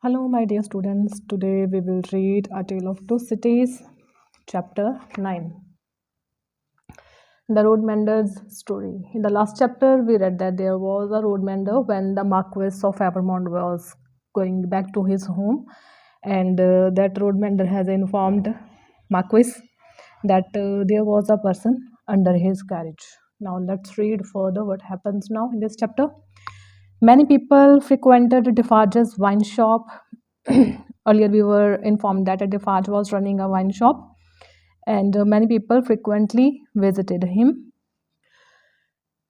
Hello, my dear students. Today we will read A Tale of Two Cities, chapter 9. The Road Mender's Story. In the last chapter, we read that there was a road mender when the Marquis of Evermont was going back to his home, and that road mender has informed Marquis that there was a person under his carriage. Now, let's read further what happens now in this chapter. Many people frequented Defarge's wine shop. Earlier, we were informed that Defarge was running a wine shop, and many people frequently visited him.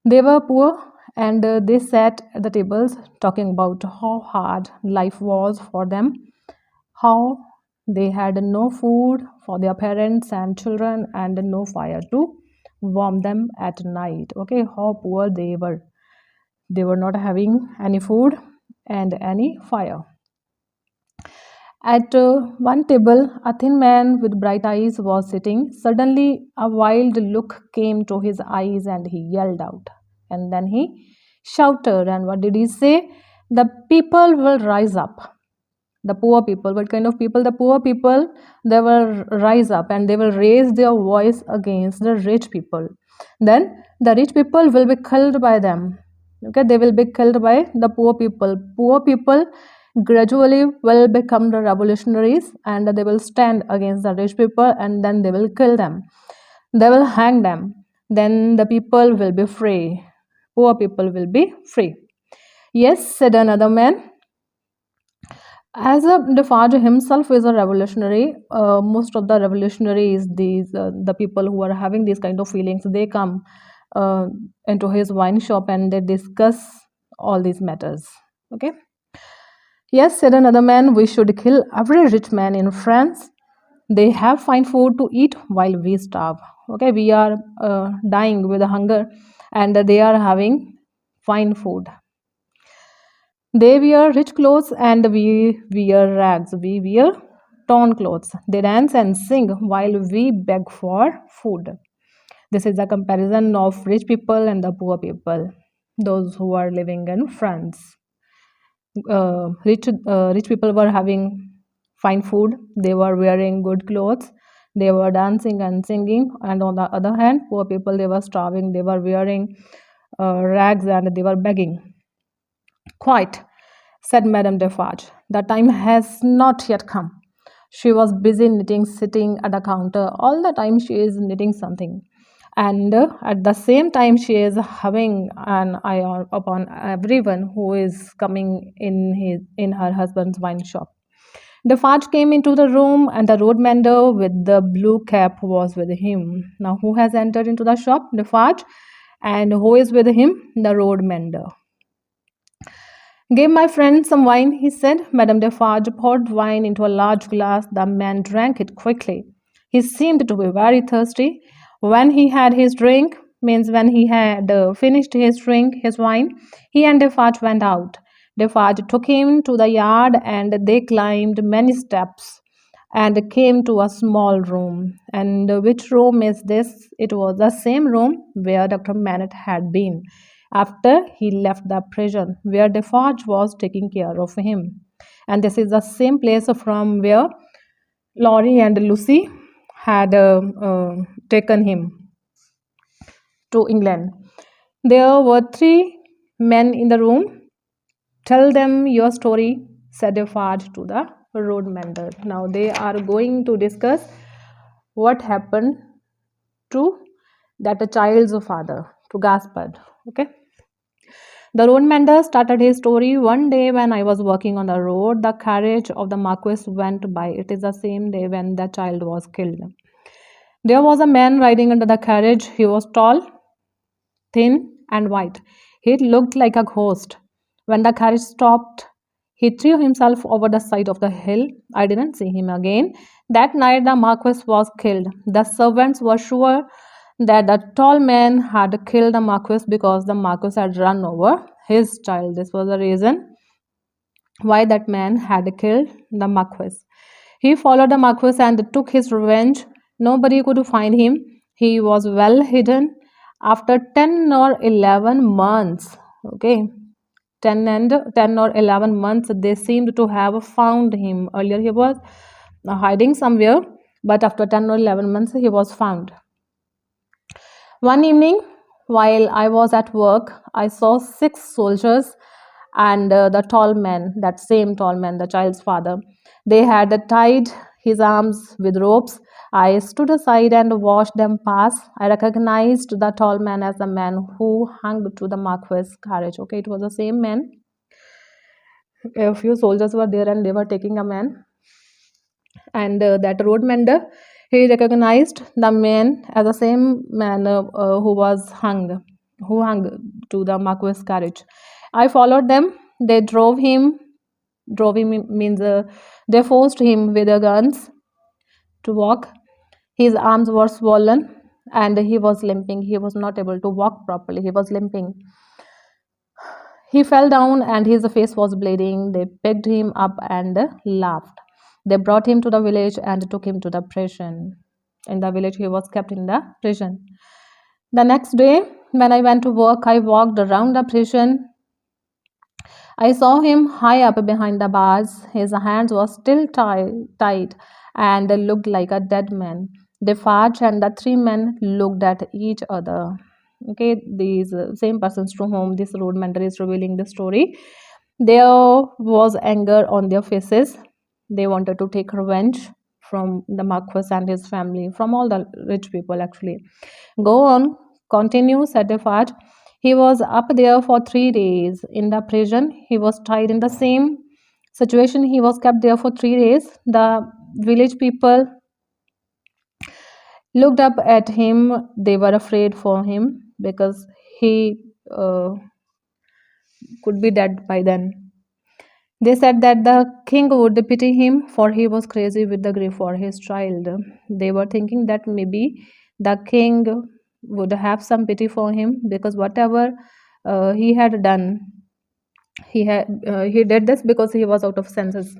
They were poor, and they sat at the tables talking about how hard life was for them, how they had no food for their parents and children, and no fire to warm them at night. Okay, how poor they were. They were not having any food and any fire. At one table, a thin man with bright eyes was sitting. Suddenly, a wild look came to his eyes and he yelled out. And then he shouted. And what did he say? The people will rise up. The poor people. What kind of people? The poor people, they will rise up and they will raise their voice against the rich people. Then the rich people will be killed by them. Okay, they will be killed by the poor people. Poor people gradually will become the revolutionaries and they will stand against the rich people and then they will kill them. They will hang them. Then the people will be free. Poor people will be free. Yes, said another man. As a Defarge himself is a revolutionary, most of the revolutionaries, the people who are having these kind of feelings, they come into his wine shop and they discuss all these matters. Okay. Yes, said another man, we should kill every rich man in France. They have fine food to eat while we starve. Okay, we are dying with hunger and they are having fine food. They wear rich clothes and we wear rags. We wear torn clothes. They dance and sing while we beg for food. This is a comparison of rich people and the poor people, those who are living in France. Rich people were having fine food, they were wearing good clothes, they were dancing and singing, and on the other hand, poor people, they were starving, they were wearing rags and they were begging. Quite, said Madame Defarge. The time has not yet come. She was busy knitting, sitting at the counter. All the time she is knitting something. And at the same time, she is having an eye upon everyone who is coming in her husband's wine shop. Defarge came into the room, and the road mender with the blue cap was with him. Now, who has entered into the shop? Defarge. And who is with him? The road mender. Give my friend some wine, he said. Madame Defarge poured wine into a large glass. The man drank it quickly. He seemed to be very thirsty. When he had his drink, means when he had finished his drink, his wine, he and Defarge went out. Defarge took him to the yard and they climbed many steps and came to a small room. And which room is this? It was the same room where Dr. Manette had been after he left the prison, where Defarge was taking care of him. And this is the same place from where Laurie and Lucy had taken him to England. There were 3 men in the room. Tell them your story, said Defarge to the road mender. Now they are going to discuss what happened to that child's father, to Gaspard. Okay. The road mender started his story. One day when I was walking on the road, the carriage of the Marquis went by. It is the same day when the child was killed. There was a man riding under the carriage. He was tall, thin, and white. He looked like a ghost. When the carriage stopped, he threw himself over the side of the hill. I didn't see him again. That night, the Marquis was killed. The servants were sure that the tall man had killed the Marquis because the Marquis had run over his child. This was the reason why that man had killed the Marquis. He followed the Marquis and took his revenge. Nobody could find him. He was well hidden. After 10 or 11 months, okay, 10 or 11 months they seemed to have found him. Earlier he was hiding somewhere, but after 10 or 11 months he was found. One evening, while I was at work, I saw 6 soldiers and the tall man, that same tall man, the child's father. They had tied his arms with ropes. I stood aside and watched them pass. I recognized the tall man as the man who hung to the Marquis carriage. Okay, it was the same man. A few soldiers were there and they were taking a man, and that road mender, he recognized the man as the same man who hung to the Marquis carriage. I followed them. They drove him means they forced him with their guns to walk. His arms were swollen and he was limping. He was not able to walk properly. He was limping. He fell down and his face was bleeding. They picked him up and laughed. They brought him to the village and took him to the prison. In the village, he was kept in the prison. The next day, when I went to work, I walked around the prison. I saw him high up behind the bars. His hands were still tied and looked like a dead man. Defarge and the 3 men looked at each other. Okay, these same persons to whom this road mentor is revealing the story. There was anger on their faces. They wanted to take revenge from the Marquis and his family, from all the rich people actually. Go on, continue, said Defarge. He was up there for 3 days in the prison. He was tied in the same situation. He was kept there for 3 days. The village people looked up at him. They were afraid for him because he could be dead by then. They said that the king would pity him, for he was crazy with the grief for his child. They were thinking that maybe the king would have some pity for him because whatever he had done, he did this because he was out of senses.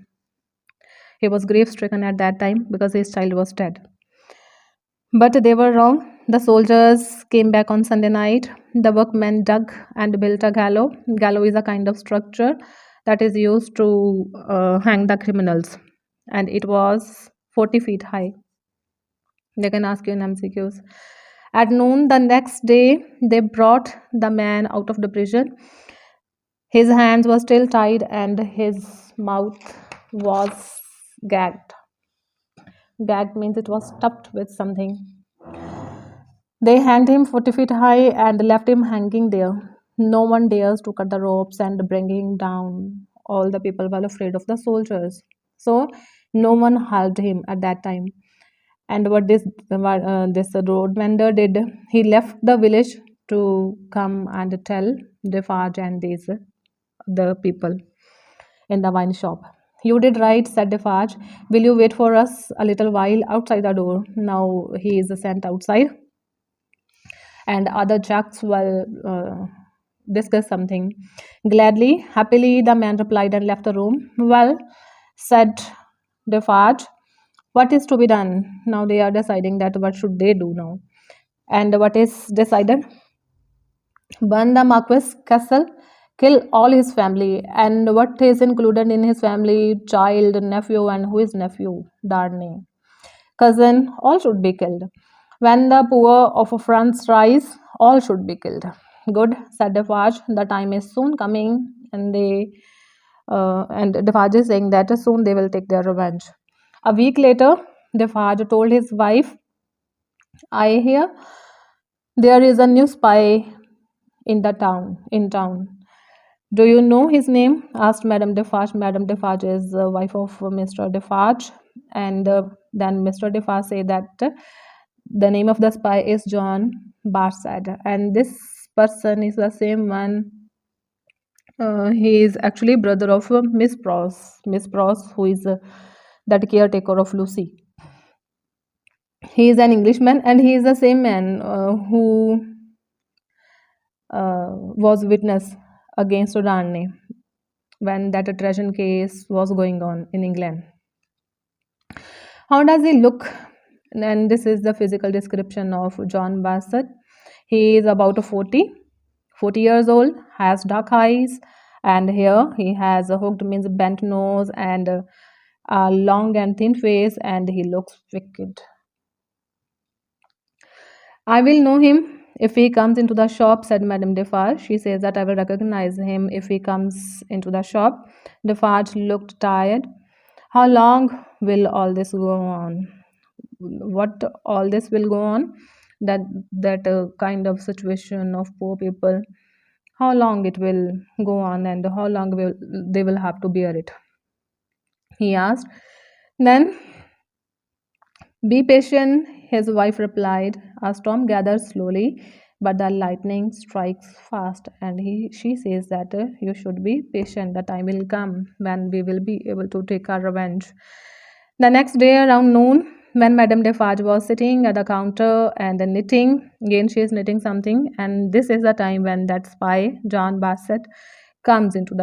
He was grief stricken at that time because his child was dead. But they were wrong. The soldiers came back on Sunday night. The workmen dug and built a gallows. Gallows is a kind of structure that is used to hang the criminals, and it was 40 feet high. They can ask you in MCQs. At noon the next day, they brought the man out of the prison. His hands were still tied and his mouth was gagged. Gagged means it was stuffed with something. They hanged him 40 feet high and left him hanging there. No one dares to cut the ropes and bring him down. All the people were afraid of the soldiers. So no one helped him at that time. And what this road vendor did, he left the village to come and tell Defarge and the people in the wine shop. You did right, said Defarge. Will you wait for us a little while outside the door? Now he is sent outside, and other jacks will discuss something. Gladly, happily, the man replied and left the room. Well, said Defarge, what is to be done? Now they are deciding that what should they do now. And what is decided? Burn the Marquis castle, kill all his family. And what is included in his family? Child, nephew, and who is nephew? Darnay. Cousin, all should be killed. When the poor of France rise, all should be killed. Good, said Defarge. The time is soon coming, and Defarge is saying that soon they will take their revenge. A week later, Defarge told his wife, I hear there is a new spy in town. Do you know his name? Asked Madame Defarge. Madame Defarge is the wife of Mr. Defarge. And then Mr. Defarge said that the name of the spy is John Barsad. And this person is the same one. He is actually brother of Miss Pross. Miss Pross, who is that caretaker of Lucy. He is an Englishman, and he is the same man who was witness against Darnay when that treason case was going on in England. How does he look? And this is the physical description of John Bassett. He is about 40 years old, has dark eyes And here he has a hooked means bent nose and a long and thin face, and he looks wicked. I will know him if he comes into the shop, said Madame Defarge. She says that I will recognize him if he comes into the shop. Defarge looked tired. How long will all this go on? What all this will go on? That kind of situation of poor people. How long it will go on, and how long will they will have to bear it? He asked. Then be patient, his wife replied. A storm gathers slowly, but the lightning strikes fast. And she says that you should be patient. The time will come when we will be able to take our revenge. The next day, around noon, when Madame Defarge was sitting at the counter and knitting, again she is knitting something, and this is the time when that spy, John Bassett, comes into the